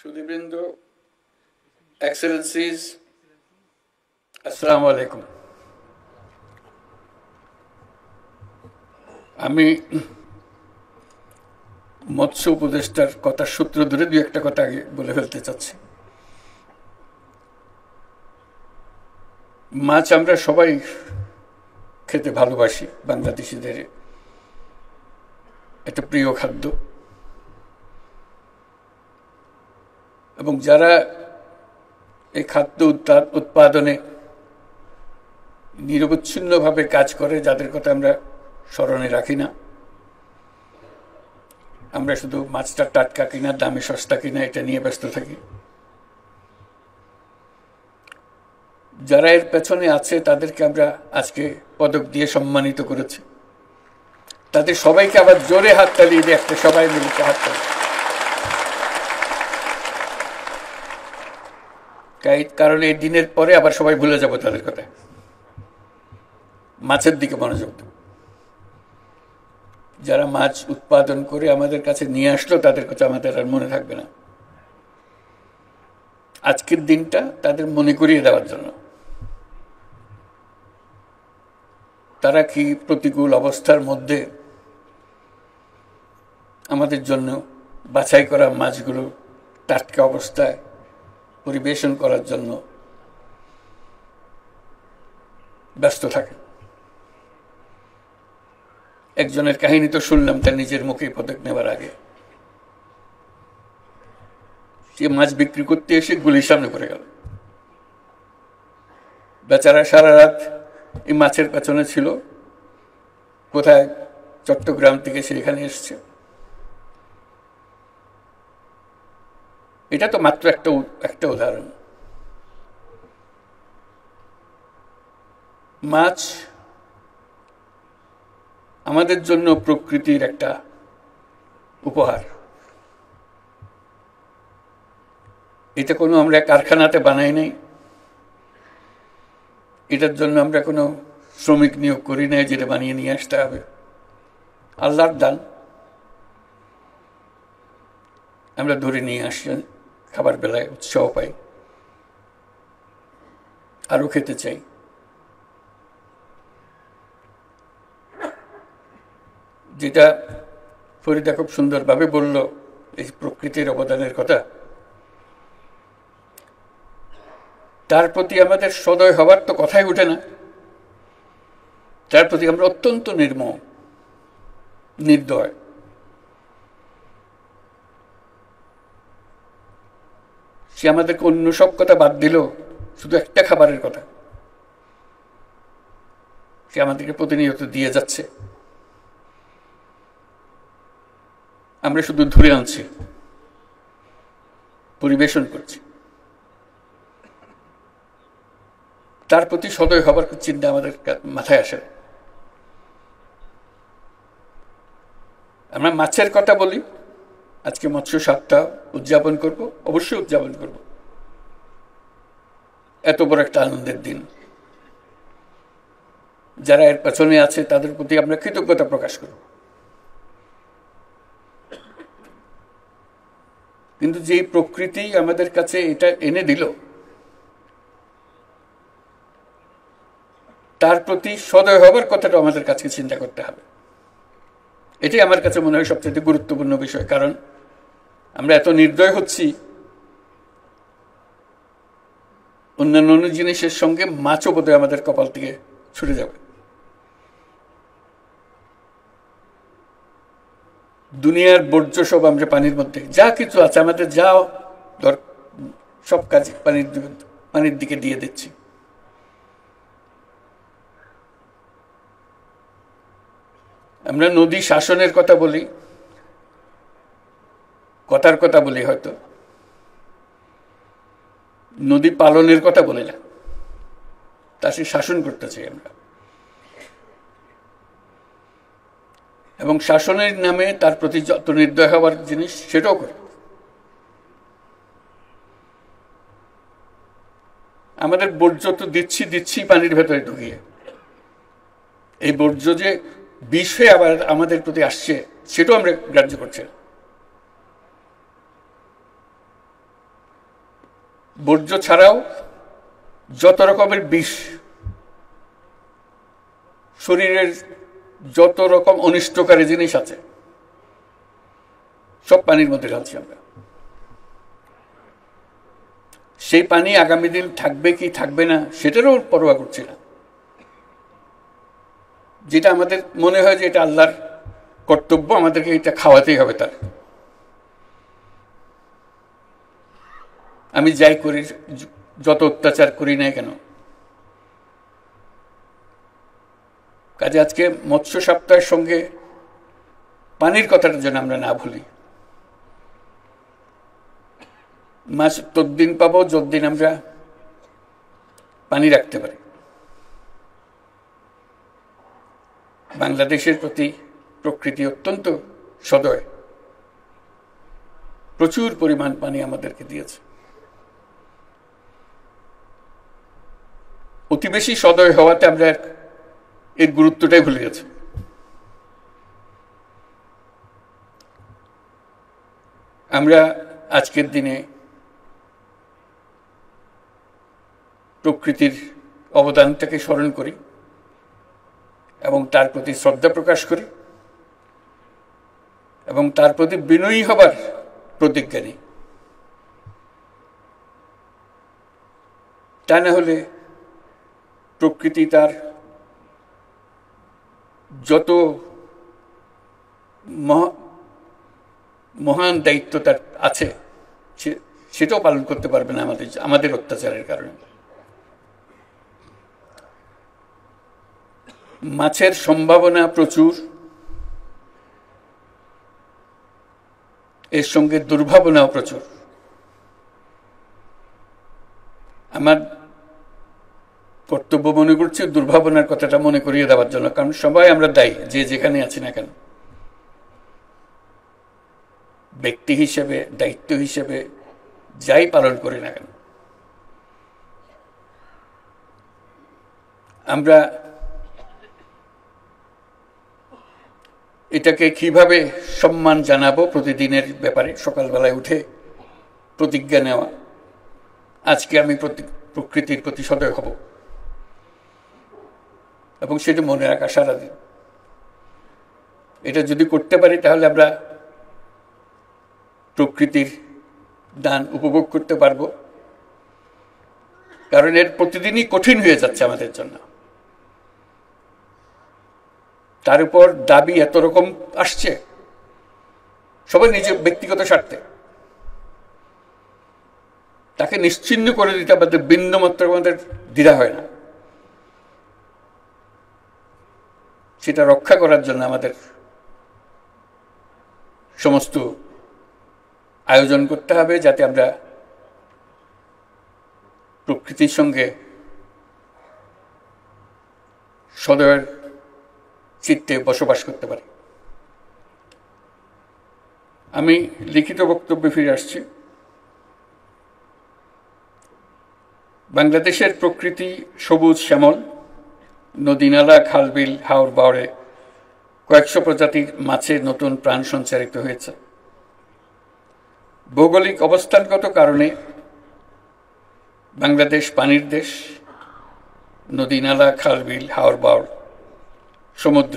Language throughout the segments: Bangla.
সুধীবৃন্দ, এক্সেলেন্সিজ, আসসালামু আলাইকুম। আমি মৎস্য উপদেষ্টার কথার সূত্র ধরে দুই একটা কথা আগে বলে ফেলতে চাচ্ছি। মাছ আমরা সবাই খেতে ভালোবাসি, বাংলাদেশিদের একটা প্রিয় খাদ্য, এবং যারা এই খাদ্য উৎপাদনে নিরবচ্ছিন্নভাবে কাজ করে, যাদের কথা আমরা স্মরণে রাখি না। আমরা শুধু মাছটা টাটকা কিনা, দামে সস্তা কিনা, এটা নিয়ে ব্যস্ত থাকি। যারা এর পেছনে আছে তাদেরকে আমরা আজকে পদক দিয়ে সম্মানিত করেছি। তাদের সবাইকে আবার জোরে হাততালি দিয়ে একটা সবাই মিলিত হাততালি। কারণ এই দিনের পরে আবার সবাই ভুলে যাব তাদের কথা, মাছের দিকে মনোযোগ দেব। যারা মাছ উৎপাদন করে আমাদের কাছে নিয়ে আসলো তাদের কথা আমাদের আর মনে থাকবে না। আজকের দিনটা তাদের মনে করিয়ে দেওয়ার জন্য। তারা কি প্রতিকূল অবস্থার মধ্যে আমাদের জন্য বাছাই করা মাছগুলো টাটকা অবস্থায় পরিবেশন করার জন্য ব্যস্ত থাকে। একজনের কাহিনী তো শুনলাম, তার নিজের মুখেই পদক নেওয়ার আগে সে মাছ বিক্রি করতে এসে গুলির সামনে পড়ে গেল। বেচারা সারা রাত এই মাছের পেছনে ছিল, কোথায় চট্টগ্রাম থেকে সে এখানে এসছে। এটা তো মাত্র একটা উদাহরণ। মাছ আমাদের জন্য প্রকৃতির একটা উপহার। এটা কোনো আমরা কারখানাতে বানাই নাই, এটার জন্য আমরা কোনো শ্রমিক নিয়োগ করি নাই যেটা বানিয়ে নিয়ে আসতে হবে। আল্লাহর দান, আমরা ধরে নিয়ে আসছেন, খাবার বেলায় উৎসাহ পাই, আরো খেতে চাই। যেটা ফরিদা খুব সুন্দরভাবে বলল, এই প্রকৃতির অবদানের কথা, তার প্রতি আমাদের সদয় হবার তো কথাই উঠে না। তার প্রতি আমরা অত্যন্ত নির্দয়। সে আমাদেরকে অন্য সব কথা বাদ দিল, শুধু একটা খাবারের কথা সে আমাদেরকে প্রতিনিয়ত দিয়ে যাচ্ছে। আমরা শুধু ধরে আনছি, পরিবেশন করছি। তার প্রতি সদয় হবার চিন্তা আমাদের মাথায় আসে। আমরা মাছের কথা বলি, আজকে মৎস্য সপ্তাহ উদযাপন করব, অবশ্যই উদযাপন করব। এত বড় একটা আনন্দের দিন, যারা এর পেছনে আছে তাদের প্রতি আমরা কৃতজ্ঞতা প্রকাশ করব। কিন্তু যেই প্রকৃতি আমাদের কাছে এটা এনে দিল, তার প্রতি সদয় হবার কথাটা আমাদের কাছে চিন্তা করতে হবে। এটাই আমার কাছে মনে হয় সবচেয়ে গুরুত্বপূর্ণ বিষয়। কারণ আমরা এত নির্দয় হচ্ছি, অন্যান্য জিনিসের সঙ্গে মাছও বোধহয় আমাদের কপাল থেকে ছুটে যাবে। দুনিয়ার বর্জ্য সব আমরা পানির মধ্যে, যা কিছু আছে আমাদের, যা সব কাজে পানির দিকে দিয়ে দিচ্ছি। আমরা নদী শাসনের কথা বলি, কথার কথা বলি, হয়তো নদী পালনের কথা বলি না। তা সে শাসন করতে চাই আমরা, এবং শাসনের নামে তার প্রতি যত নির্দয় হওয়ার জিনিস সেটাও করি। আমাদের বর্জ্য তো দিচ্ছি পানির ভেতরে ঢুকিয়ে। এই বর্জ্য যে বিষ হয়ে আবার আমাদের প্রতি আসছে সেটাও আমরা গ্রাহ্য করছি। বর্জ্য ছাড়াও যত রকমের বিষ, শরীরের যত রকম অনিষ্টকারী জিনিস আছে সব পানির মধ্যে ঢালছি আমরা। সেই পানি আগামী দিন থাকবে কি থাকবে না সেটারও পরোয়া করছি না। যেটা আমাদের মনে হয় যে এটা আল্লাহর কর্তব্য, আমাদেরকে এটা খাওয়াতেই হবে তার। আমি যাই করি, যত অত্যাচার করি না কেন। কাজে আজকে মৎস্য সপ্তাহের সঙ্গে পানির কথাটা যেন আমরা না ভুলি। মাছ ততদিন পাবো যতদিন আমরা পানি রাখতে পারি। বাংলাদেশের প্রতি প্রকৃতি অত্যন্ত সদয়, প্রচুর পরিমাণ পানি আমাদেরকে দিয়েছে। অতি বেশি সদয় হওয়াতে আমরা এর গুরুত্বটাই ভুলে গেছি। আমরা আজকের দিনে প্রকৃতির অবদানটাকে স্মরণ করি এবং তার প্রতি শ্রদ্ধা প্রকাশ করি এবং তার প্রতি বিনয়ী হবার প্রতিজ্ঞা নিই। তা না হলে প্রকৃতি তার যত মহান দায়িত্ব তার আছে সেটাও পালন করতে পারবে না আমাদের অত্যাচারের কারণে। মাছের সম্ভাবনা প্রচুর, এর সঙ্গে দুর্ভাবনাও প্রচুর। আমার কর্তব্য মনে করছি দুর্ভাবনার কথাটা মনে করিয়ে দেওয়ার জন্য, কারণ সবাই আমরা দায়ী, যে যেখানে আছি না কেন। ব্যক্তি হিসেবে, দায়িত্ব হিসেবে যাই পালন করি না কেন, আমরা এটাকে কিভাবে সম্মান জানাবো প্রতিদিনের ব্যাপারে সকালবেলায় উঠে প্রতিজ্ঞা নেওয়া, আজকে আমি প্রকৃতির প্রতি সদয় হব এবং সেটা মনে রাখা সারাদিন। এটা যদি করতে পারি তাহলে আমরা প্রকৃতির দান উপভোগ করতে পারবো, কারণ এর প্রতিদিনই কঠিন হয়ে যাচ্ছে আমাদের জন্য। তার উপর দাবি এত রকম আসছে, সবাই নিজের ব্যক্তিগত স্বার্থে। তাকে নিশ্চিহ্ন করে দিতে আমাদের বিন্দুমাত্র আমাদের দ্বিধা হয় না। সেটা রক্ষা করার জন্য আমাদের সমস্ত আয়োজন করতে হবে, যাতে আমরা প্রকৃতির সঙ্গে সদয়ের চিত্তে বসবাস করতে পারি। আমি লিখিত বক্তব্যে ফিরে আসছি। বাংলাদেশের প্রকৃতি সবুজ শ্যামল, নদী নালা, খালবিল, হাওর বাওড়ে কয়েকশো প্রজাতির মাছের নতুন প্রাণ সঞ্চারিত হয়েছে। ভৌগোলিক অবস্থানগত কারণে বাংলাদেশ পানির দেশ। নদী নালা, খালবিল, হাওর বাওড়, সমুদ্র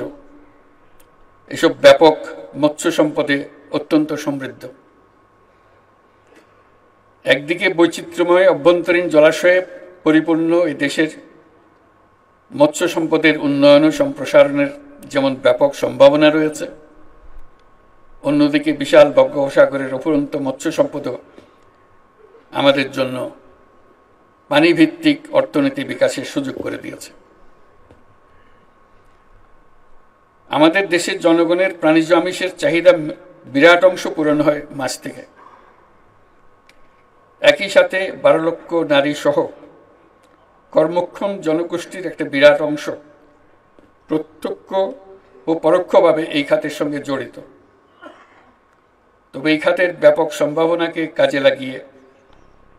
এসব ব্যাপক মৎস্য সম্পদে অত্যন্ত সমৃদ্ধ। একদিকে বৈচিত্র্যময় অভ্যন্তরীণ জলাশয়ে পরিপূর্ণ এই দেশের মৎস্য সম্পদের উন্নয়ন ও সম্প্রসারণের যেমন ব্যাপক সম্ভাবনা রয়েছে, অন্যদিকে বিশাল বঙ্গোপসাগরের অফুরন্ত মৎস্য সম্পদও আমাদের জন্য পানিভিত্তিক অর্থনীতি বিকাশের সুযোগ করে দিয়েছে। আমাদের দেশের জনগণের প্রাণীজ আমিষের চাহিদা বিরাট অংশ পূরণ হয় মাছ থেকে। একই সাথে 12 লক্ষ নারী সহ কর্মক্ষম জনগোষ্ঠীর একটা বিরাট অংশ প্রত্যক্ষ ও পরোক্ষভাবে এই খাতের সঙ্গে জড়িত। তবে এই খাতের ব্যাপক সম্ভাবনাকে কাজে লাগিয়ে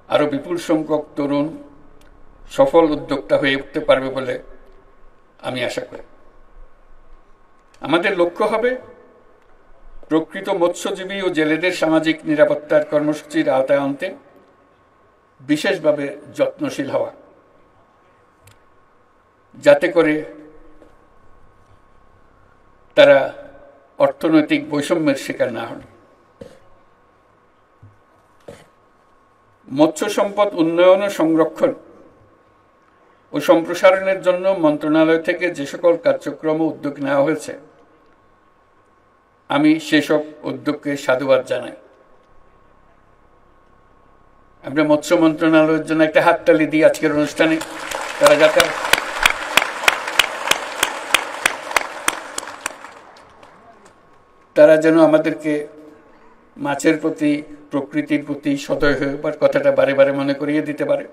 আরও বিপুল সংখ্যক তরুণ সফল উদ্যোক্তা হয়ে উঠতে পারবে বলে আমি আশা করি। আমাদের লক্ষ্য হবে প্রকৃত মৎস্যজীবী ও জেলেদের সামাজিক নিরাপত্তার কর্মসূচির আওতায় আনতে বিশেষভাবে যত্নশীল হওয়া, যাতে করে তারা অর্থনৈতিক বৈষম্যের শিকার না হন। মৎস্য সম্পদ উন্নয়ন ও সংরক্ষণ ও সম্প্রসারণের জন্য মন্ত্রণালয় থেকে যে সকল কার্যক্রম ও উদ্যোগ নেওয়া হয়েছে, আমি সেসব উদ্যোগকে সাধুবাদ জানাই। আমরা মৎস্য মন্ত্রণালয়ের জন্য একটা হাততালি দিই আজকের অনুষ্ঠানে। তারা যেন আমাদেরকে মাছের প্রতি, প্রকৃতির প্রতি সদয় হবার কথাটা বারে বারে মনে করিয়ে দিতে পারে,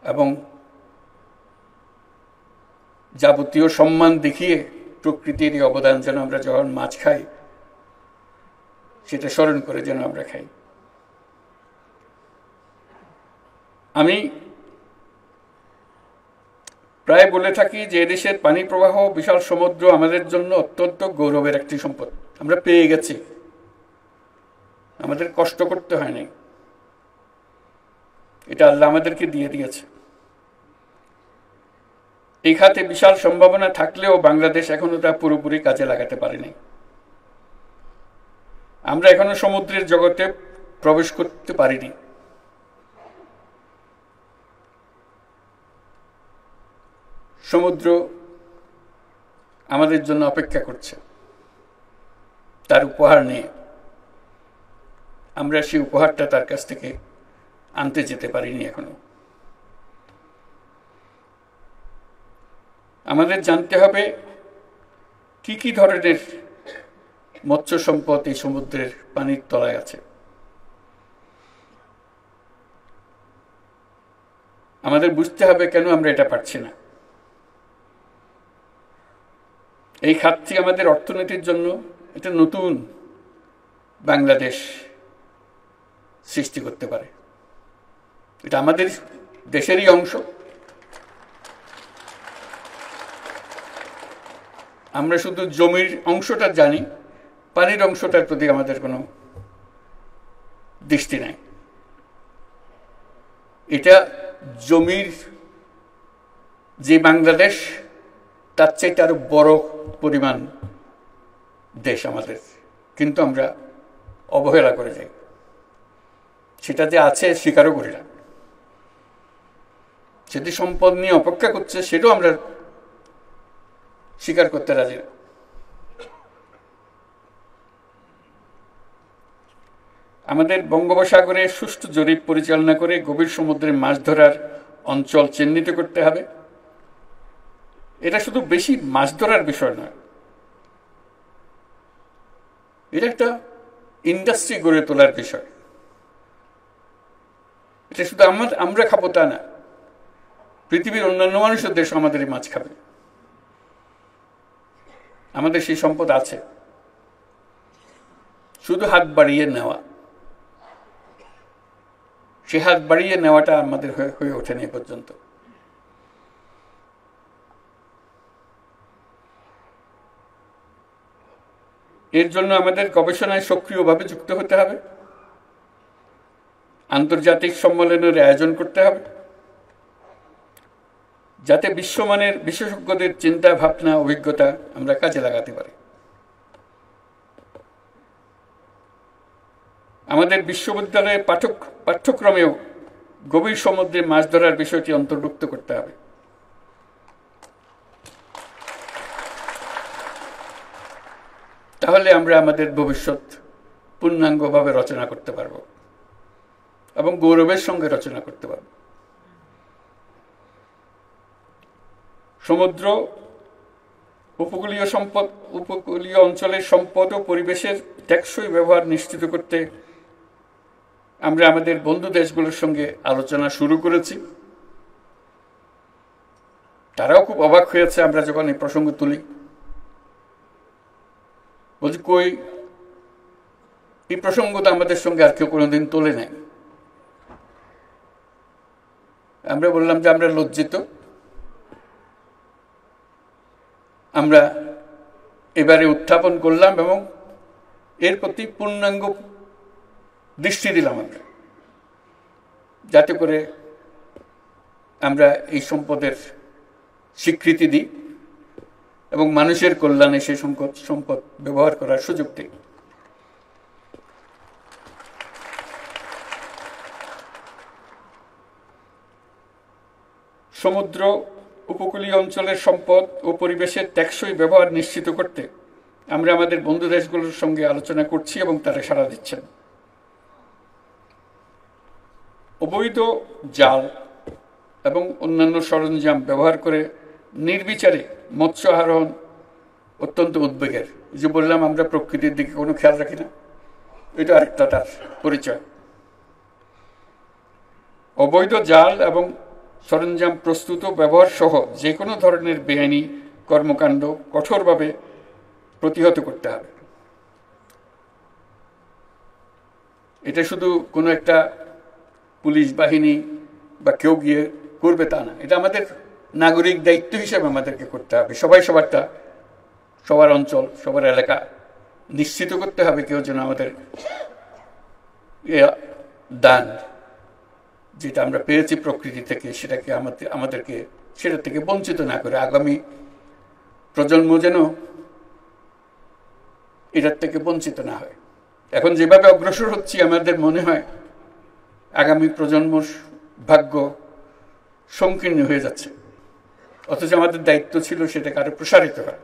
এবং যাবতীয় সম্মান দেখিয়ে প্রকৃতির এই অবদান যেন আমরা যখন মাছ খাই সেটা স্মরণ করে যেন আমরা খাই। আমি প্রায় বলে থাকি যে এদেশের পানি প্রবাহ, বিশাল সমুদ্র আমাদের জন্য অত্যন্ত গৌরবের একটি সম্পদ। আমরা পেয়ে গেছি, আমাদের কষ্ট করতে হয় নাই, এটা আল্লাহ আমাদেরকে দিয়ে দিয়েছে। এই খাতে বিশাল সম্ভাবনা থাকলেও বাংলাদেশ এখনো তা পুরোপুরি কাজে লাগাতে পারেনি। আমরা এখনো সমুদ্রের জগতে প্রবেশ করতে পারিনি। সমুদ্র আমাদের জন্য অপেক্ষা করছে তার উপহার নিয়ে। আমরা সেই উপহারটা তার কাছ থেকে আনতে যেতে পারিনি এখনো। আমাদের জানতে হবে কি কি ধরনের মৎস্য সম্পদ এই সমুদ্রের পানির তলায় আছে। আমাদের বুঝতে হবে কেন আমরা এটা পারছি না। এই খাতটি আমাদের অর্থনীতির জন্য একটা নতুন বাংলাদেশ সৃষ্টি করতে পারে। এটা আমাদের দেশেরই অংশ। আমরা শুধু জমির অংশটা জানি, পানির অংশটার প্রতি আমাদের কোনো দৃষ্টি নাই। এটা জমির যে বাংলাদেশ, তার চাইতে আরো বড় পরিমাণ দেশ আমাদের, কিন্তু আমরা অবহেলা করে যাই। সেটা যে আছে স্বীকারও করি না। সেটি সম্পদ নিয়ে অপেক্ষা করছে, সেটাও আমরা স্বীকার করতে রাজি না। আমাদের বঙ্গোপসাগরে সুষ্ঠু জরিপ পরিচালনা করে গভীর সমুদ্রে মাছ ধরার অঞ্চল চিহ্নিত করতে হবে। এটা শুধু বেশি মাছ ধরার বিষয় নয়, এটা একটা ইন্ডাস্ট্রি গড়ে তোলার বিষয়। এটা শুধু আমরা খাবো তা না, পৃথিবীর অন্যান্য মানুষের দেশ আমাদের এই মাছ খাবে। আমাদের সেই সম্পদ আছে, শুধু হাত বাড়িয়ে নেওয়া। সে হাত বাড়িয়ে নেওয়াটা আমাদের হয়ে ওঠেনি এ পর্যন্ত। এর জন্য আমাদের গবেষণায় সক্রিয়ভাবে যুক্ত হতে হবে, আন্তর্জাতিক সম্মেলনের আয়োজন করতে হবে, যাতে বিশ্বমানের বিশেষজ্ঞদের চিন্তা ভাবনা, অভিজ্ঞতা আমরা কাজে লাগাতে পারি। আমাদের বিশ্ববিদ্যালয়ের পাঠ্যক্রমেও গভীর সমুদ্রে মাছ ধরার বিষয়টি অন্তর্ভুক্ত করতে হবে। তাহলে আমরা আমাদের ভবিষ্যৎ পূর্ণাঙ্গভাবে রচনা করতে পারব এবং গৌরবের সঙ্গে রচনা করতে পারব। সমুদ্র, উপকূলীয় অঞ্চলের সম্পদ ও পরিবেশের টেকসই ব্যবহার নিশ্চিত করতে আমরা আমাদের বন্ধু দেশগুলোর সঙ্গে আলোচনা শুরু করেছি। তারাও খুব অবাক হয়েছে আমরা যখন এই প্রসঙ্গ তুলি। বলছি, কই, এই প্রসঙ্গ তো আমাদের সঙ্গে আর কেউ কোনোদিন তোলে নাই। আমরা বললাম যে আমরা লজ্জিত, আমরা এবারে উত্থাপন করলাম এবং এর প্রতি পূর্ণাঙ্গ দৃষ্টি দিলাম আমরা। যাতে করে আমরা এই সম্পদের স্বীকৃতি দিই এবং মানুষের কল্যাণে সেই সম্পদ ব্যবহার করার সুযোগ দিই। সমুদ্র উপকূলীয় অঞ্চলের সম্পদ ও পরিবেশের টেকসই ব্যবহার নিশ্চিত করতে আমরা আমাদের বন্ধু দেশগুলোর সঙ্গে আলোচনা করছি এবং তারা সাড়া দিচ্ছেন। অবৈধ জাল এবং অন্যান্য সরঞ্জাম ব্যবহার করে নির্বিচারে মৎস্য আহরণ অত্যন্ত উদ্বেগের। যে বললাম আমরা প্রকৃতির দিকে কোনো খেয়াল রাখি না, এটা আরেকটা তার পরিচয়। অবৈধ জাল এবং সরঞ্জাম প্রস্তুত ব্যবহার সহ যে কোনো ধরনের বেআইনি কর্মকাণ্ড কঠোরভাবে প্রতিহত করতে হবে। এটা শুধু কোনো একটা পুলিশ বাহিনী বা কেউ গিয়ে করবে তা না, এটা আমাদের নাগরিক দায়িত্ব হিসেবে আমাদেরকে করতে হবে। সবাই সবারটা, সবার অঞ্চল, সবার এলাকা নিশ্চিত করতে হবে কেউ যেন আমাদের দান যেটা আমরা পেয়েছি প্রকৃতি থেকে সেটাকে আমাদেরকে সেটা থেকে বঞ্চিত না করে আগামী প্রজন্ম যেন এটার থেকে বঞ্চিত না হয়। এখন যেভাবে অগ্রসর হচ্ছি আমাদের মনে হয় আগামী প্রজন্মর ভাগ্য সংকীর্ণ হয়ে যাচ্ছে, অথচ আমাদের দায়িত্ব ছিল সেটাকে আরো প্রসারিত করা।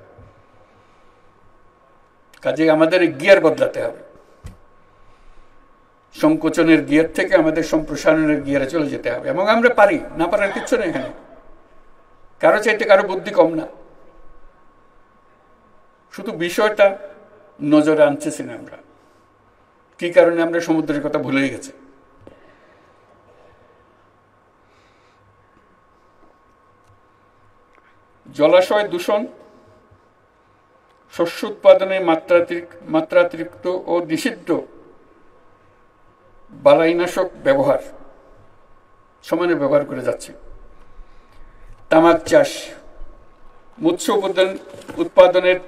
কাজে আমাদের গিয়ার বদলাতে হবে, সংকোচনের গিয়ার থেকে আমাদের সম্প্রসারণের গিয়ারে চলে যেতে হবে। এবং আমরা পারি, না পারার কিচ্ছু নেই এখানে, কারো চাইতে কারো বুদ্ধি কম না, শুধু বিষয়টা নজরে আনতেছি না আমরা। কি কারণে আমরা সমুদ্রের কথা ভুলেই গেছি। জলাশয় দূষণ, শস্য উৎপাদনে মাত্রাতিরিক্ত ও নিষিদ্ধ বালাইনাশক ব্যবহার সমানে ব্যবহার করে যাচ্ছে। তামাক চাষ মৎস্য উৎপাদনের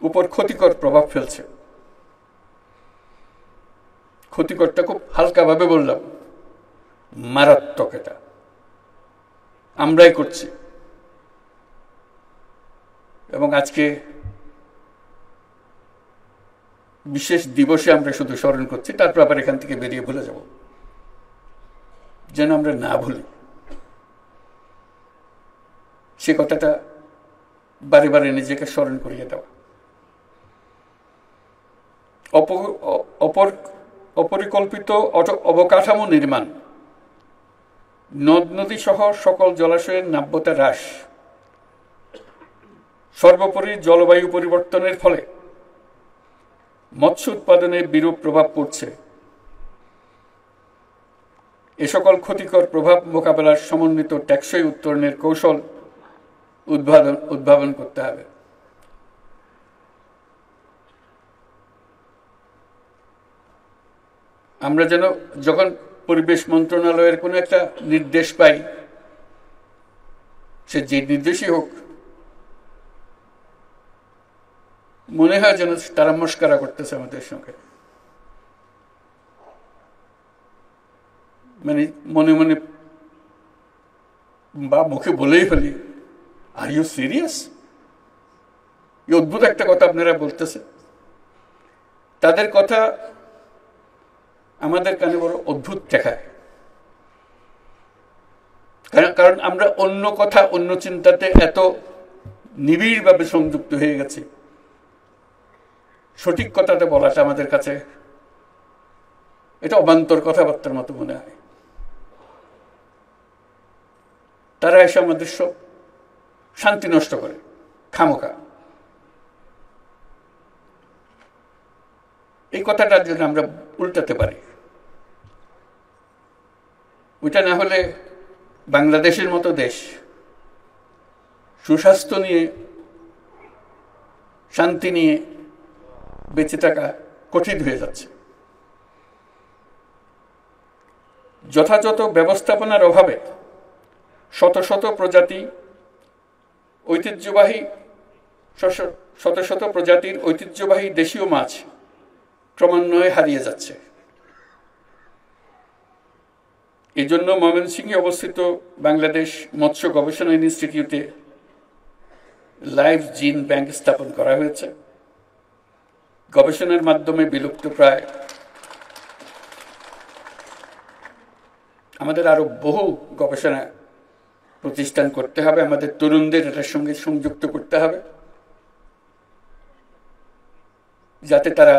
উপর ক্ষতিকর প্রভাব ফেলছে। ক্ষতিকরটা খুব হালকাভাবে বললাম, মারাত্মক। এটা আমরাই করছি এবং আজকে বিশেষ দিবসে আমরা শুধু স্মরণ করছি, তারপর আবার এখান থেকে বেরিয়ে ভুলে যাব, যেন আমরা না ভুলি। সে কথাটা বারে বারে নিজেকে স্মরণ করিয়ে দেওয়া। অপরিকল্পিত অবকাঠামো নির্মাণ, নদ নদী সহ সকল জলাশয়ের নাব্যতা হ্রাস, সর্বোপরি জলবায়ু পরিবর্তনের ফলে মৎস্য উৎপাদনে বিরূপ প্রভাব পড়ছে। এ সকল ক্ষতিকর প্রভাব মোকাবেলার সমন্বিত টেকসই উত্তরণের কৌশল উদ্ভাবন করতে হবে। আমরা যেন যখন পরিবেশ মন্ত্রণালয়ের কোনো একটা নির্দেশ পাই, সে যে নির্দেশই হোক, মনে হয় যেন তারা মস্করা করতেছে আমাদের সঙ্গে। মানে মনে মনে বা মুখে বলেই ফেলি, আর ইউ সিরিয়াস? এই অদ্ভুত একটা কথা আপনারা বলতেছে। তাদের কথা আমাদের কানে বড় অদ্ভুত দেখায়, কারণ আমরা অন্য কথা, অন্য চিন্তাতে এত নিবিড়ভাবে সংযুক্ত হয়ে গেছি, সঠিক কথাটা বলাটা আমাদের কাছে এটা অবান্তর কথাবার্তার মতো মনে হয়। তারা এসে আমাদের সব শান্তি নষ্ট করে খামোখা। এই কথাটার জন্য আমরা উল্টাতে পারি। ওইটা না হলে বাংলাদেশের মতো দেশ সুস্বাস্থ্য নিয়ে, শান্তি নিয়ে বেঁচে থাকা কঠিন হয়ে যাচ্ছে। যথাযথ ব্যবস্থাপনার অভাবে শত শত প্রজাতির ঐতিহ্যবাহী দেশীয় মাছ ক্রমান্বয়ে হারিয়ে যাচ্ছে। এই জন্য ময়মনসিংহে অবস্থিত বাংলাদেশ মৎস্য গবেষণা ইনস্টিটিউটে লাইভ জিন ব্যাংক স্থাপন করা হয়েছে। গবেষণার মাধ্যমে বিলুপ্ত প্রায় আমাদের আরো বহু গবেষণা প্রতিষ্ঠান করতে হবে, আমাদের তরুণদের এটার সঙ্গে সংযুক্ত করতে হবে, যাতে তারা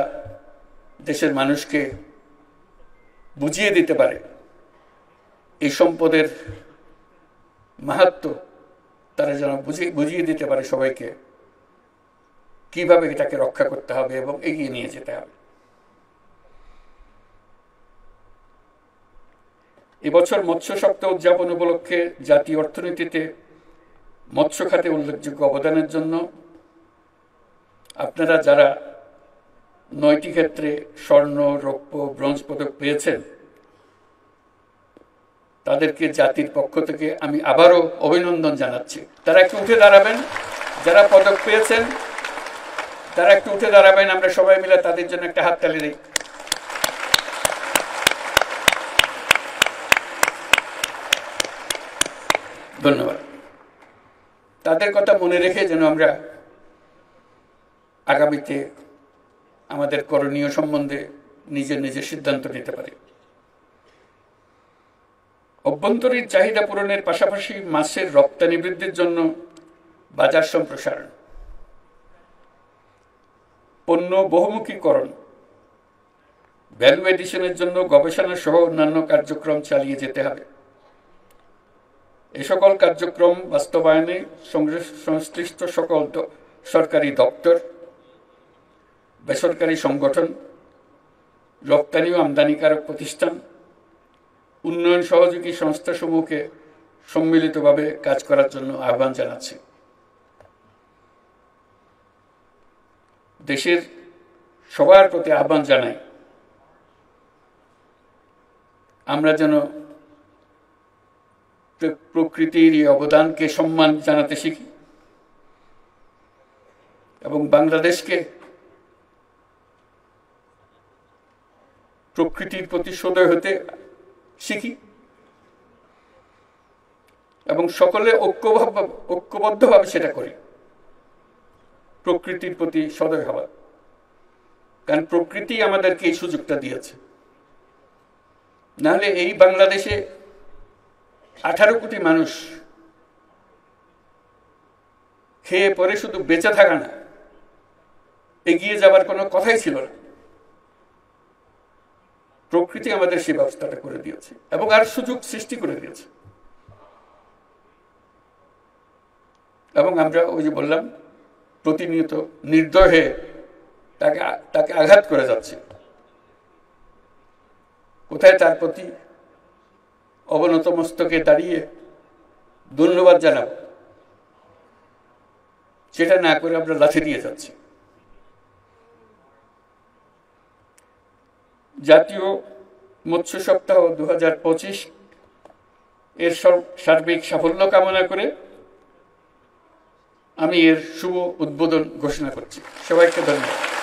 দেশের মানুষকে বুঝিয়ে দিতে পারে এই সম্পদের মাহাত্ম্য, তারা যেন বুঝিয়ে দিতে পারে সবাইকে কিভাবে এটাকে রক্ষা করতে হবে এবং এগিয়ে নিয়ে যেতে হবে। এবছর মৎস্য সপ্তাহ উদযাপন উপলক্ষে জাতীয় অর্থনীতিতে মৎস্য খাতে উল্লেখযোগ্য অবদানের জন্য আপনারা যারা 9টি ক্ষেত্রে স্বর্ণ, রৌপ্য, ব্রোঞ্জ পদক পেয়েছেন তাদেরকে জাতির পক্ষ থেকে আমি আবারও অভিনন্দন জানাচ্ছি। তারা একটু উঠে দাঁড়াবেন, যারা পদক পেয়েছেন তারা একটু উঠে দাঁড়াবেন, আমরা সবাই মিলে তাদের জন্য একটা হাততালি দিই। ধন্যবাদ। তাদের কথা মনে রেখে যেন আমরা আগামীতে আমাদের করণীয় সম্বন্ধে নিজের নিজের সিদ্ধান্ত নিতে পারি। অভ্যন্তরীণ চাহিদা পূরণের পাশাপাশি মাছের রপ্তানি বৃদ্ধির জন্য বাজার সম্প্রসারণ, পণ্য বহুমুখীকরণ, ভ্যালু এডিশনের জন্য গবেষণা সহ অন্যান্য কার্যক্রম চালিয়ে যেতে হবে। এ সকল কার্যক্রম বাস্তবায়নে সংশ্লিষ্ট সকল সরকারি দপ্তর, বেসরকারি সংগঠন, রপ্তানি ও আমদানিকারক প্রতিষ্ঠান, উন্নয়ন সহযোগী সংস্থাসমূহকে সম্মিলিতভাবে কাজ করার জন্য আহ্বান জানাচ্ছি। দেশের সবার প্রতি আহ্বান জানাই আমরা যেন প্রকৃতির এই অবদানকে সম্মান জানাতে শিখি এবং বাংলাদেশকে প্রকৃতির প্রতি সদয় হতে শিখি এবং সকলে ঐক্যবদ্ধভাবে সেটা করি, প্রকৃতির প্রতি সদয় হওয়া। কারণ প্রকৃতি আমাদেরকে এই সুযোগটা দিয়েছে, নাহলে এই বাংলাদেশে 18 কোটি মানুষ খেয়ে পরে শুধু বেঁচে থাকা না, এগিয়ে যাবার কোনো কথাই ছিল না। প্রকৃতি আমাদের সেই ব্যবস্থাটা করে দিয়েছে এবং আর সুযোগ সৃষ্টি করে দিয়েছে। এবং আমরা ওই যে বললাম প্রতিনিয়ত নির্দয় হয়ে তাকে আঘাত করে যাচ্ছে। কোথায় তার প্রতি অবনত মস্তকে দাঁড়িয়ে ধন্যবাদ জানাব, সেটা না করে আমরা লাথি দিয়ে যাচ্ছি। জাতীয় মৎস্য সপ্তাহ 2025 এর সার্বিক সাফল্য কামনা করে আমি এর শুভ উদ্বোধন ঘোষণা করছি। সবাইকে ধন্যবাদ।